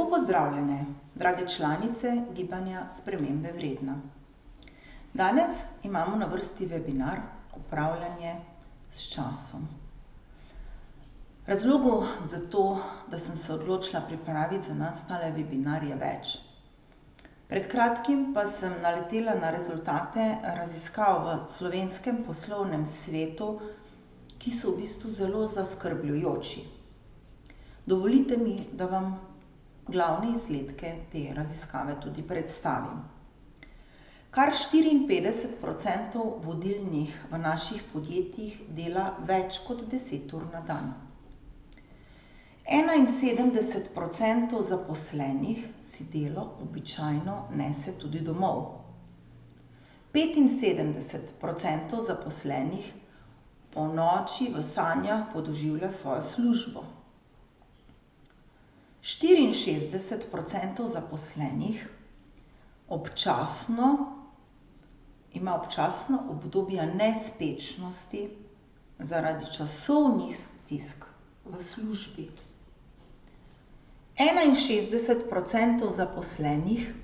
Lepo pozdravljene, drage članice Gibanja Spremembe Vredna. Danes imamo na vrsti webinar Upravljanje s časom. Razlogov za to, da sem se odločila pripraviti za nas tale webinar, je več. Pred kratkim pa sem naletela na rezultate raziskav v slovenskem poslovnem svetu, ki so v bistvu zelo zaskrbljujoči. Dovolite mi, da vam glavne izsledke te raziskave tudi predstavim. Kar 54% vodilnih v naših podjetjih dela več kot 10 ur na dan. 71% zaposlenih si delo običajno nese tudi domov. 75% zaposlenih ponoči v sanjah podoživlja svojo službo. 64% zaposlenih ima občasno obdobja nespečnosti zaradi časovnih stisk v službi. 61% zaposlenih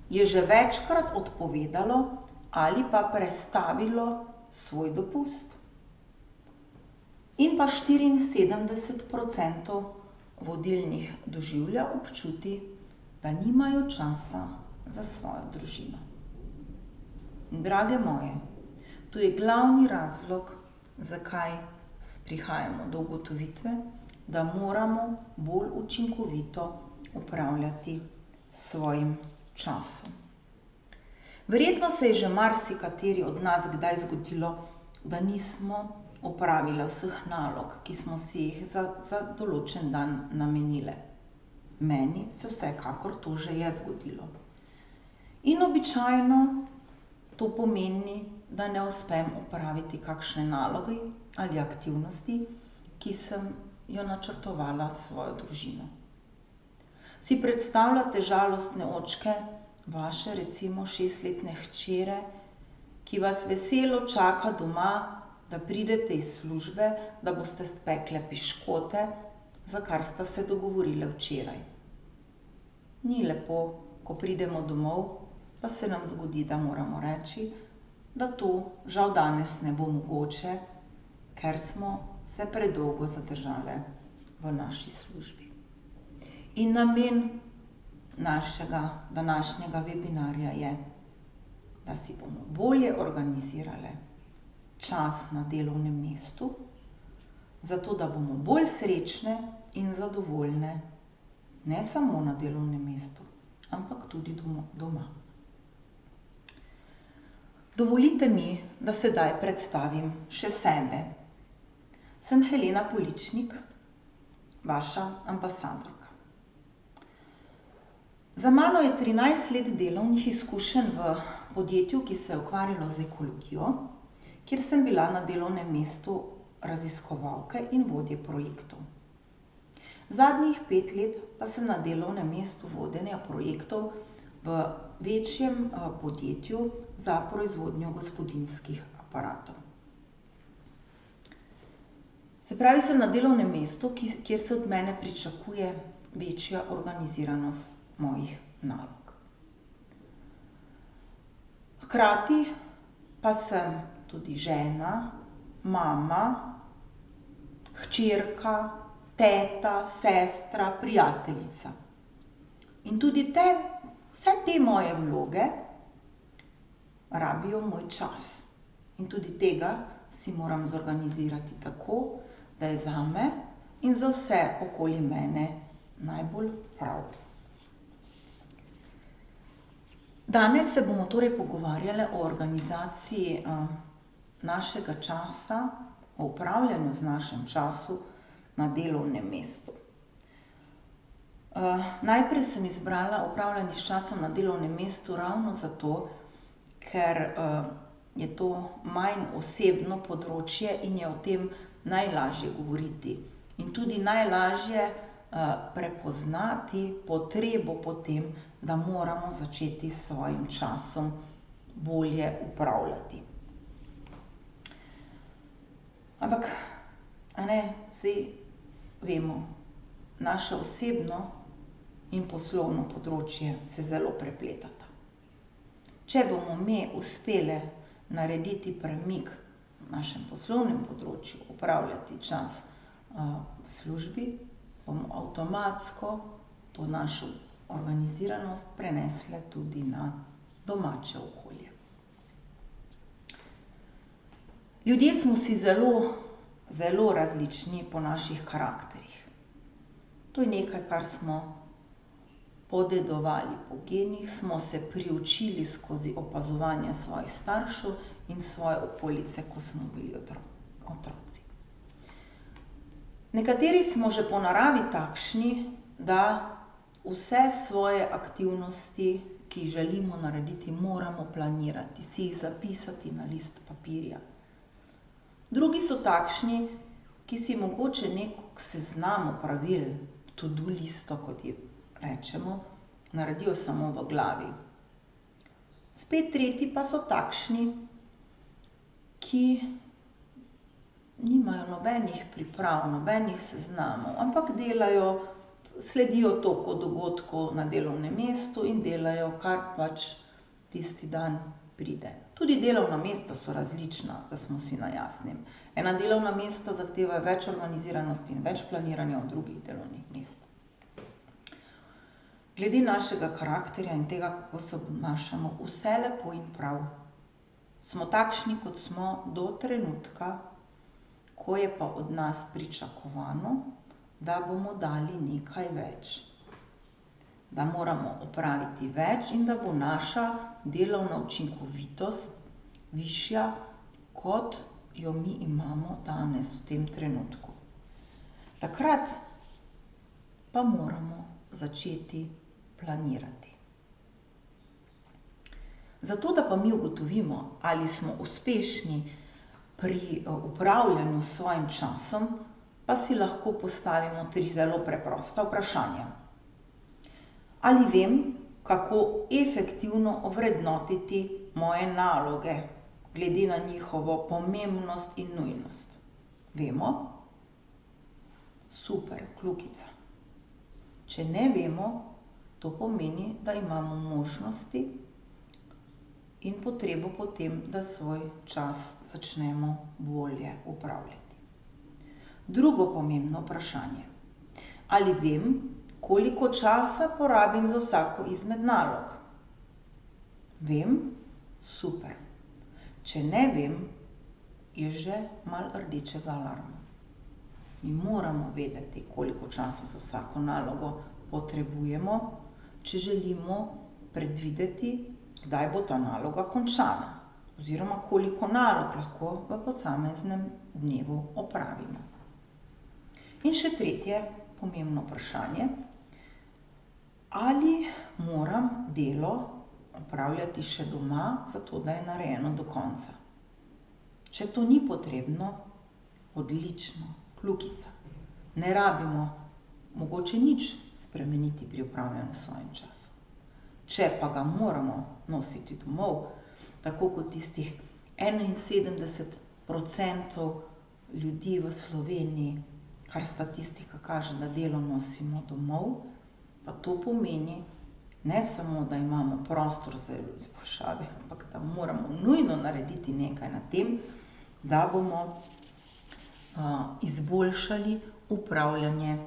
je že večkrat odpovedalo ali pa prestavilo svoj dopust. In pa 74% vodilnih doživlja občuti, da nimajo časa za svojo družino. Drage moje, to je glavni razlog, zakaj prihajamo do ugotovitve, da moramo bolj učinkovito upravljati s svojim časom. Verjetno se je že marsikateri od nas kdaj zgodilo, da nismo opravile vseh nalog, ki smo si jih za določen dan namenile. Meni se vsekakor to že je zgodilo. In običajno to pomeni, da ne uspem opraviti kakšne naloge ali aktivnosti, ki sem jo načrtovala s svojo družino. Si predstavljate žalostne očke, vaše recimo 6-letne hčere, ki vas veselo čaka doma, da pridete iz službe, da boste spekle piškote, za kar sta se dogovorile včeraj. Ni lepo, ko pridemo domov, pa se nam zgodi, da moramo reči, da to žal danes ne bo mogoče, ker smo se predolgo zadržale v naši službi. In namen našega današnjega webinarja je, da si bomo bolje organizirale čas na delovnem mestu, zato da bomo bolj srečne in zadovoljne, ne samo na delovnem mestu, ampak tudi doma. Dovolite mi, da sedaj predstavim še sebe. Sem Helena Poličnik, vaša ambasadorka. Za mano je 13 let delovnih izkušenj v podjetju, ki se je ukvarjalo z ekologijo, kjer sem bila na delovnem mestu raziskovalke in vodje projektov. Zadnjih 5 let pa sem na delovnem mestu vodenja projektov v večjem podjetju za proizvodnjo gospodinjskih aparatov. Se pravi, sem na delovnem mestu, kjer se od mene pričakuje večja organiziranost mojih nalog. Hkrati pa sem tudi žena, mama, hčerka, teta, sestra, prijateljica. In tudi vse te moje vloge rabijo moj čas. In tudi tega si moram zorganizirati tako, da je zame in za vse okoli mene najbolj prav. Danes se bomo torej pogovarjale o organizaciji našega časa, o upravljanju z našim časom na delovnem mestu. Najprej sem izbrala upravljanje s časom na delovnem mestu ravno zato, ker je to manj osebno področje in je o tem najlažje govoriti. In tudi najlažje prepoznati potrebo po tem, da moramo začeti s svojim časom bolje upravljati. Ampak, saj vemo, naše osebno in poslovno področje se zelo prepletata. Če bomo mi uspeli narediti premik v našem poslovnem področju, upravljati čas v službi, bomo avtomatsko to našo organiziranost prenesli tudi na domače okolje. Ljudje smo si zelo različni po naših karakterjih. To je nekaj, kar smo podedovali po genih, smo se priučili skozi opazovanje svojih staršev in svoje okolice, ko smo bili otroci. Nekateri smo že po naravi takšni, da vse svoje aktivnosti, ki jih želimo narediti, moramo planirati, si jih zapisati na list papirja. Drugi so takšni, ki si mogoče nek seznam opravil, to-do listo, kot ji rečemo, naredijo samo v glavi. Spet tretji pa so takšni, ki nimajo nobenih priprav, nobenih seznamov, ampak delajo, sledijo toku dogodkov na delovnem mestu in delajo, kar pač tisti dan pride. Tudi delovna mesta so različna, da smo si na jasnem. Ena delovna mesta zahtevajo več organiziranosti in več planiranja od drugih delovnih mest. Glede našega karakterja in tega, kako se obnašamo, vse lepo in prav. Smo takšni, kot smo do trenutka, ko je pa od nas pričakovano, da bomo dali nekaj več. Da moramo opraviti več in da bo naša delovna učinkovitost višja, kot jo mi imamo danes v tem trenutku. Takrat pa moramo začeti planirati. Zato, da pa mi ugotovimo, ali smo uspešni pri upravljanju s svojim časom, pa si lahko postavimo 3 zelo preprosta vprašanja. Ali vem, kako efektivno ovrednotiti moje naloge, glede na njihovo pomembnost in nujnost? Vemo? Super, kljukica. Če ne vemo, to pomeni, da imamo možnosti in potrebo po tem, da svoj čas začnemo bolje upravljati. Drugo pomembno vprašanje. Ali vem, koliko časa porabim za vsako izmed nalog? Vem? Super. Če ne vem, je že malo rdečega alarma. Mi moramo vedeti, koliko časa za vsako nalogo potrebujemo, če želimo predvideti, kdaj bo ta naloga končana, oziroma koliko nalog lahko v posameznem dnevu opravimo. In še tretje pomembno vprašanje. Ali moram delo opravljati še doma, zato da je narejeno do konca? Če to ni potrebno, odlično, kljukica. Ne rabimo mogoče nič spremeniti pri upravljanju s svojim časom. Če pa ga moramo nositi domov, tako kot tistih 71% ljudi v Sloveniji, kar statistika kaže, da delo nosimo domov, pa to pomeni ne samo, da imamo prostor za izboljšave, ampak da moramo nujno narediti nekaj na tem, da bomo izboljšali upravljanje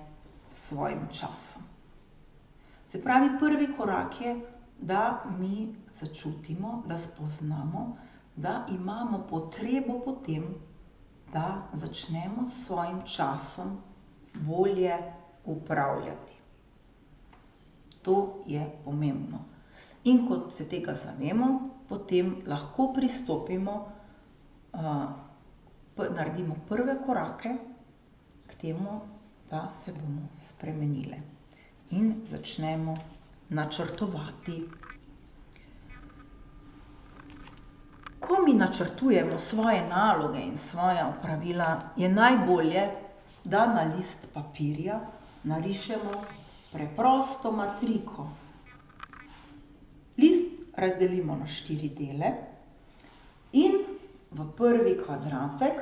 s svojim časom. Se pravi, prvi korak je, da mi začutimo, da spoznamo, da imamo potrebo po tem, da začnemo s svojim časom bolje upravljati. To je pomembno. In kot se tega zavemo, potem lahko pristopimo, naredimo prve korake k temu, da se bomo spremenile. In začnemo načrtovati. Ko mi načrtujemo svoje naloge in svoja opravila, je najbolje, da na list papirja narišemo preprosto matriko. List razdelimo na 4 dele in v prvi kvadratek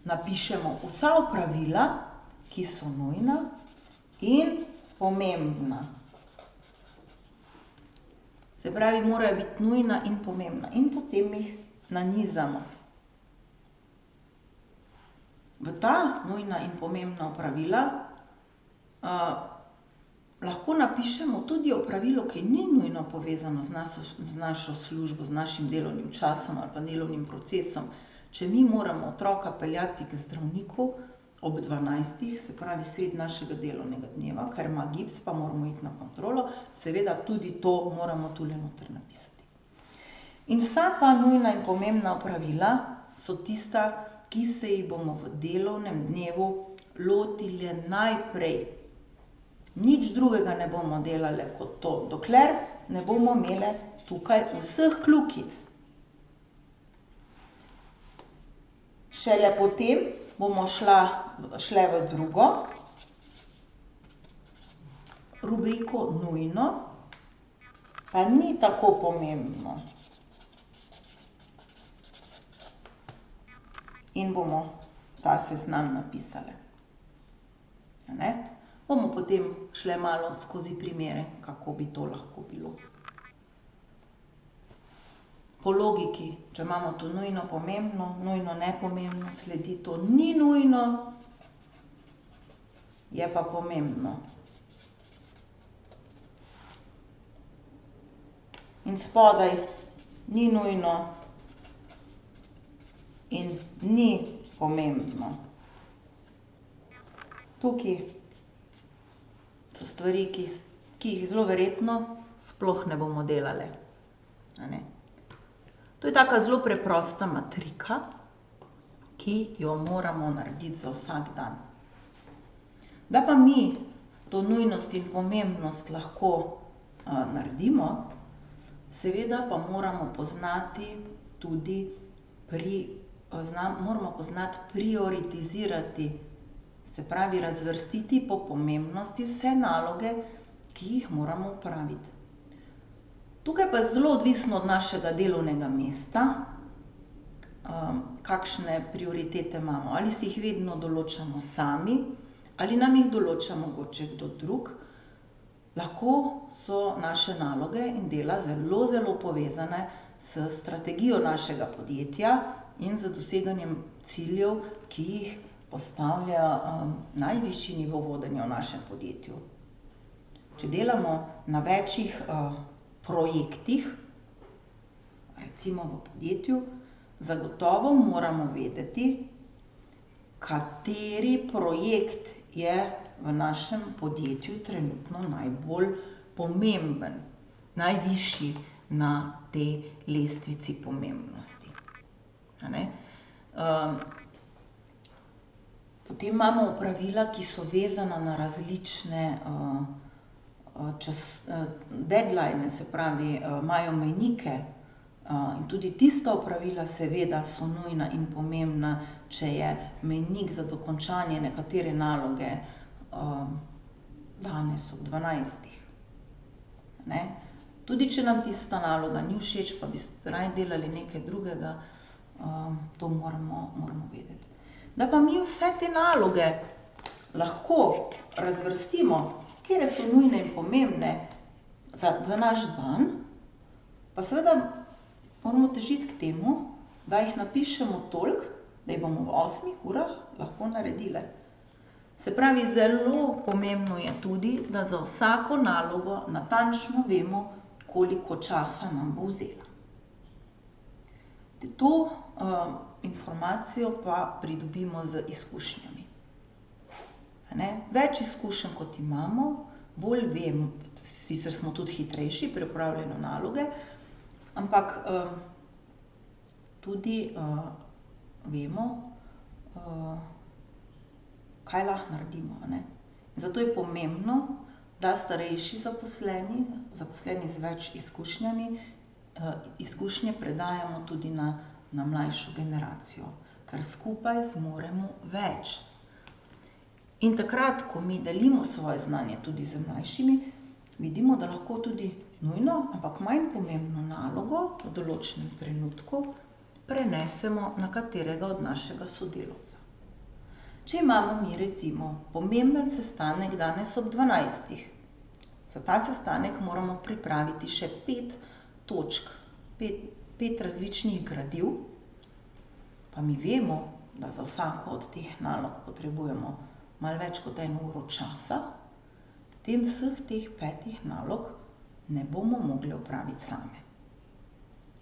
napišemo vsa opravila, ki so nujna in pomembna. Se pravi, morajo biti nujna in pomembna. In potem jih nanizamo. V ta nujna in pomembna opravila lahko napišemo tudi opravilo, ki ni nujno povezano z našo službo, z našim delovnim časom ali pa delovnim procesom. Če mi moramo otroka peljati k zdravniku ob 12, se pravi sredi našega delovnega dneva, ker ima gips, pa moramo iti na kontrolo, seveda tudi to moramo tule noter napisati. In vsa ta nujna in pomembna opravila so tista, ki se jih bomo v delovnem dnevu lotili najprej. Nič drugega ne bomo delali kot to, dokler ne bomo imeli tukaj vseh kljukic. Šele potem bomo šle v drugo rubriko nujno, pa ni tako pomembno. In bomo ta seznam napisali. Bomo potem šle malo skozi primere, kako bi to lahko bilo. Po logiki, če imamo to nujno pomembno, nujno nepomembno, sledi to ni nujno, je pa pomembno. In spodaj ni nujno in ni pomembno. Tukaj so stvari, ki jih zelo verjetno sploh ne bomo delali. To je taka zelo preprosta matrika, ki jo moramo narediti za vsak dan. Da pa mi to nujnost in pomembnost lahko naredimo, seveda pa moramo poznati tudi moramo poznati prioritizirati, se pravi razvrstiti po pomembnosti vse naloge, ki jih moramo opraviti. Tukaj pa je zelo odvisno od našega delovnega mesta, kakšne prioritete imamo. Ali si jih vedno določamo sami, ali nam jih določa mogoče kdo drug. Lahko so naše naloge in dela zelo, zelo povezane s strategijo našega podjetja in z doseganjem ciljev, ki jih postavlja najvišji nivo vodenja v našem podjetju. Če delamo na večjih projektih, recimo v podjetju, zagotovo moramo vedeti, kateri projekt je v našem podjetju trenutno najbolj pomemben, najvišji na tej lestvici pomembnosti. Potem imamo opravila, ki so vezana na različne deadline, se pravi, imajo mejnike, in tudi tista opravila seveda so nujna in pomembna, če je mejnik za dokončanje nekatere naloge danes ob 12. Tudi če nam tista naloga ni všeč, pa bi raje delali nekaj drugega, to moramo vedeti. Da pa mi vse te naloge lahko razvrstimo, katere so nujne in pomembne za naš dan, pa seveda moramo težiti k temu, da jih napišemo toliko, da jih bomo v 8 urah lahko naredili. Se pravi, zelo pomembno je tudi, da za vsako nalogo natančno vemo, koliko časa nam bo vzela. To informacijo pa pridobimo z izkušnjami. Več izkušenj, kot imamo, bolj vemo, sicer smo tudi hitrejši pri opravljanju naloge, ampak tudi vemo, kaj lahko naredimo. Zato je pomembno, da starejši zaposleni z več izkušnjami, izkušnje predajamo tudi na mlajšo generacijo, ker skupaj zmoremo več. In takrat, ko mi delimo svoje znanje tudi z mlajšimi, vidimo, da lahko tudi nujno, ampak manj pomembno nalogo v določenem trenutku prenesemo na katerega od našega sodelavca. če imamo mi recimo pomemben sestanek danes ob 12. Za ta sestanek moramo pripraviti še 5 točk, 5 različnih gradiv, pa mi vemo, da za vsako od teh nalog potrebujemo malo več kot 1 uro časa, potem vseh teh 5 nalog ne bomo mogli opraviti same.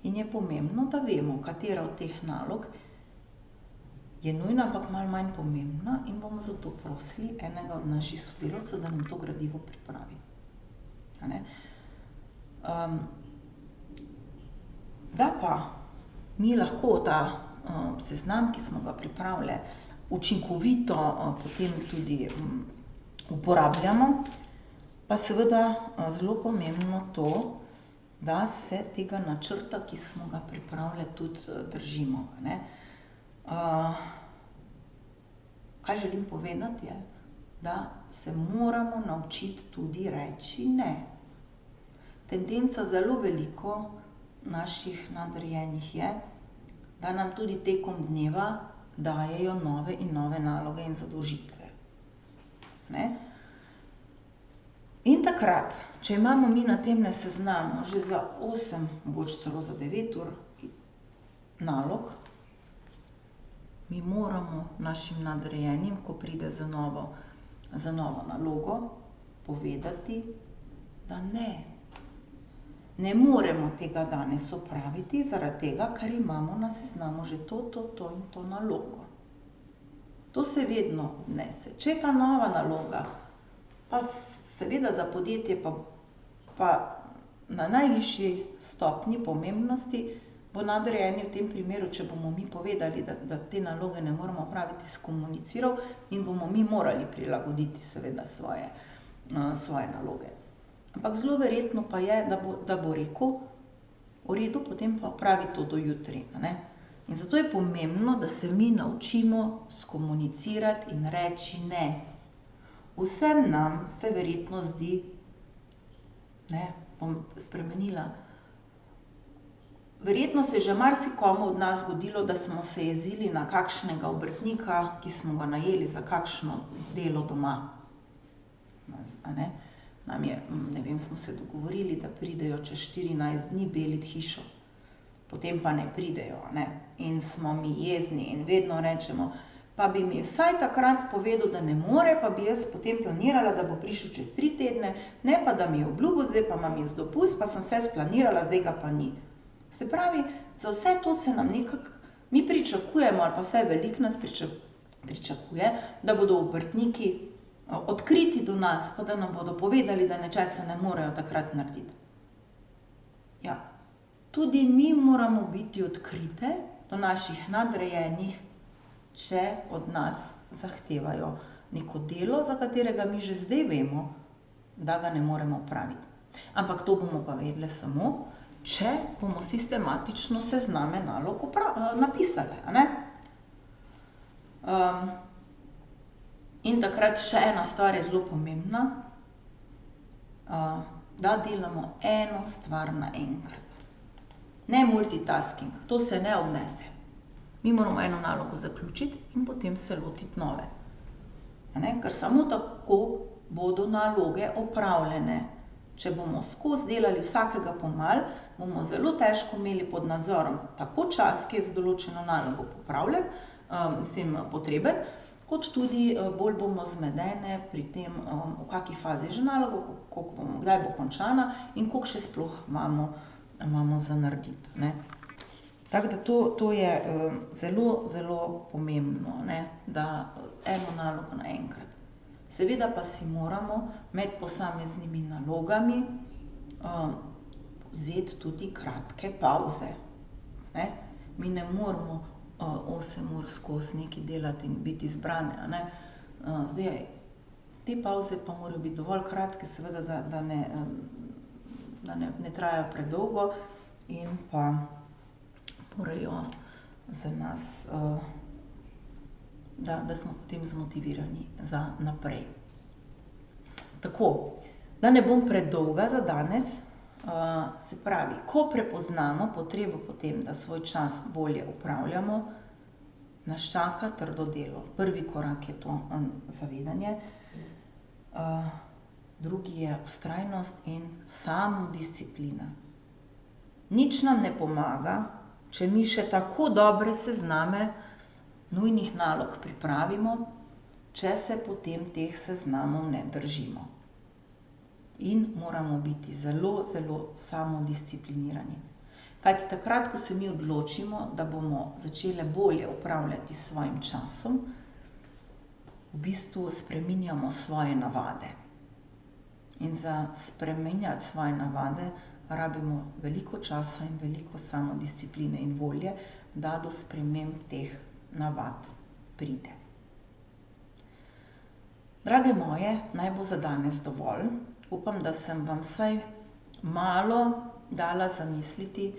In je pomembno, da vemo, katera od teh nalog je nujna, ampak malo manj pomembna in bomo zato prosili enega od naših sodelavcev, da nam to gradivo pripravi. Da pa mi lahko ta seznam, ki smo ga pripravili, učinkovito potem tudi uporabljamo, pa seveda zelo pomembno to, da se tega načrta, ki smo ga pripravili, tudi držimo. Kaj želim povedati je, da se moramo naučiti tudi reči ne. Tendenca zelo veliko naših nadrejenih je, da nam tudi tekom dneva dajejo nove in nove naloge in zadolžitve. In takrat, če imamo mi na temle seznamu že za 8, mogoče celo za 9 ur nalog, mi moramo našim nadrejenim, ko pride za novo nalogo, povedati, da ne moremo tega danes opraviti, zaradi tega, ker imamo na seznamu že to in to nalogo. To se vedno odnese. Če je ta nova naloga, pa seveda za podjetje pa na najvišji stopnji pomembnosti, bo nadrejeni v tem primeru, če bomo mi povedali, da te naloge ne moramo opraviti, skomuniciral in bomo mi morali prilagoditi seveda svoje naloge. Ampak zelo verjetno pa je, da bo rekel, v redu, potem pa opravi to do jutri. In zato je pomembno, da se mi naučimo skomunicirati in reči ne. Vsem nam se verjetno zdi, bom spremenila, verjetno se je že marsikomu od nas zgodilo, da smo se jezili na kakšnega obrtnika, ki smo ga najeli za kakšno delo doma. Nam je, ne vem, smo se dogovorili, da pridejo čez 14 dni belit hišo. Potem pa ne pridejo, in smo mi jezni in vedno rečemo, pa bi mi vsaj takrat povedal, da ne more, pa bi jaz potem planirala, da bo prišel čez 3 tedne, ne pa da mi je obljubil, zdaj pa imam jaz dopust, pa sem vse splanirala, zdaj ga pa ni. Se pravi, za vse to se nam nekako, mi pričakujemo, ali pa vsaj veliko nas pričakuje, da bodo obrtniki odkriti do nas, pa da nam bodo povedali, da nečesa ne morejo takrat narediti. Ja, tudi mi moramo biti odkrite do naših nadrejenih, če od nas zahtevajo neko delo, za katerega mi že zdaj vemo, da ga ne moremo opraviti. Ampak to bomo pa vedeli samo, če bomo sistematično sezname nalog napisali. In takrat še ena stvar je zelo pomembna, da delamo eno stvar naenkrat. Ne multitasking, to se ne obnese. Mi moramo eno nalogo zaključiti in potem se lotiti nove. Ker samo tako bodo naloge opravljene. Če bomo skozi delali vsakega pomal, bomo zelo težko imeli pod nadzorom tako čas, ki je za določeno nalogo potreben, kot tudi bolj bomo zmedene pri tem, v kakšni fazi je že naloga, kdaj bo končana in koliko še sploh imamo za narediti. Tako da to je zelo, zelo pomembno, da eno nalogo naenkrat. Seveda pa si moramo med posameznimi nalogami vzeti tudi kratke pavze. Mi ne moramo 8 ur skozi nekaj delati in biti zbrane. Zdaj, te pavze pa morajo biti dovolj kratke, seveda, da ne trajajo predolgo in pa morajo za nas, da smo potem zmotivirani za naprej. Tako, da ne bom predolga za danes, se pravi, ko prepoznamo potrebo po tem, da svoj čas bolje upravljamo, nas čaka trdo delo. Prvi korak je to zavedanje, drugi je vztrajnost in samodisciplina. Nič nam ne pomaga, če mi še tako dobre sezname nujnih nalog pripravimo, če se potem teh seznamov ne držimo. In moramo biti zelo, zelo samodisciplinirani. Kajti takrat, ko se mi odločimo, da bomo začele bolje upravljati s svojim časom, v bistvu spreminjamo svoje navade. In za spreminjati svoje navade rabimo veliko časa in veliko samodiscipline in volje, da do sprememb teh navad pride. Drage moje, naj bo za danes dovolj. Upam, da sem vam vsaj malo dala zamisliti,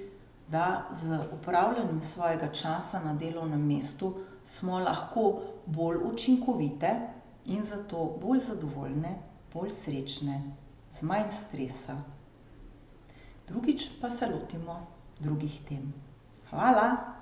da z upravljanjem svojega časa na delovnem mestu smo lahko bolj učinkovite in zato bolj zadovoljne, bolj srečne, z manj stresa. Drugič pa se lotimo drugih tem. Hvala!